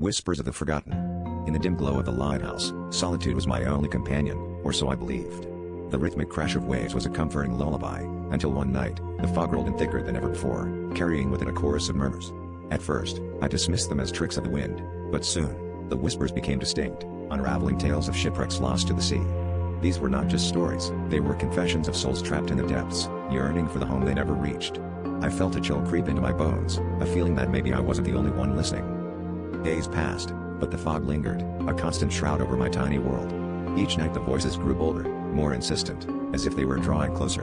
Whispers of the Forgotten. In the dim glow of the lighthouse, solitude was my only companion, or so I believed. The rhythmic crash of waves was a comforting lullaby, until one night, the fog rolled in thicker than ever before, carrying with it a chorus of murmurs. At first, I dismissed them as tricks of the wind, but soon, the whispers became distinct, unraveling tales of shipwrecks lost to the sea. These were not just stories, they were confessions of souls trapped in the depths, yearning for the home they never reached. I felt a chill creep into my bones, a feeling that maybe I wasn't the only one listening. Days passed, but the fog lingered, a constant shroud over my tiny world. Each night the voices grew bolder, more insistent, as if they were drawing closer.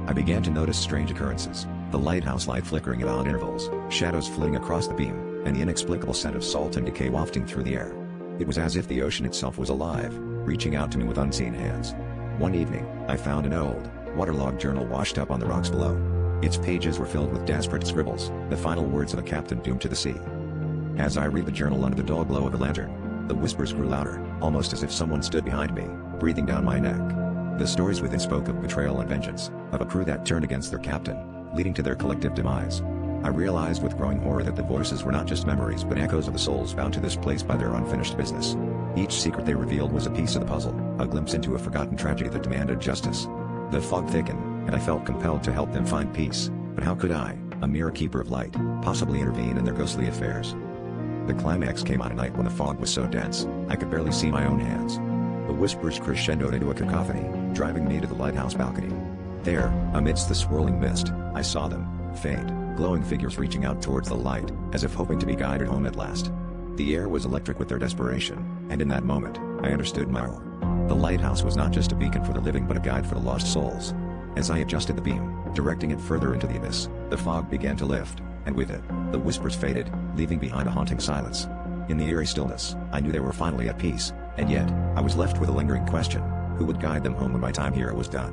I began to notice strange occurrences, the lighthouse light flickering at odd intervals, shadows flitting across the beam, and the inexplicable scent of salt and decay wafting through the air. It was as if the ocean itself was alive, reaching out to me with unseen hands. One evening, I found an old, waterlogged journal washed up on the rocks below. Its pages were filled with desperate scribbles, the final words of a captain doomed to the sea. As I read the journal under the dull glow of the lantern, the whispers grew louder, almost as if someone stood behind me, breathing down my neck. The stories within spoke of betrayal and vengeance, of a crew that turned against their captain, leading to their collective demise. I realized with growing horror that the voices were not just memories but echoes of the souls bound to this place by their unfinished business. Each secret they revealed was a piece of the puzzle, a glimpse into a forgotten tragedy that demanded justice. The fog thickened, and I felt compelled to help them find peace, but how could I, a mere keeper of light, possibly intervene in their ghostly affairs? The climax came on a night when the fog was so dense, I could barely see my own hands. The whispers crescendoed into a cacophony, driving me to the lighthouse balcony. There, amidst the swirling mist, I saw them, faint, glowing figures reaching out towards the light, as if hoping to be guided home at last. The air was electric with their desperation, and in that moment, I understood more. The lighthouse was not just a beacon for the living but a guide for the lost souls. As I adjusted the beam, directing it further into the abyss, the fog began to lift, and with it, the whispers faded, leaving behind a haunting silence. In the eerie stillness, I knew they were finally at peace, and yet, I was left with a lingering question: who would guide them home when my time here was done?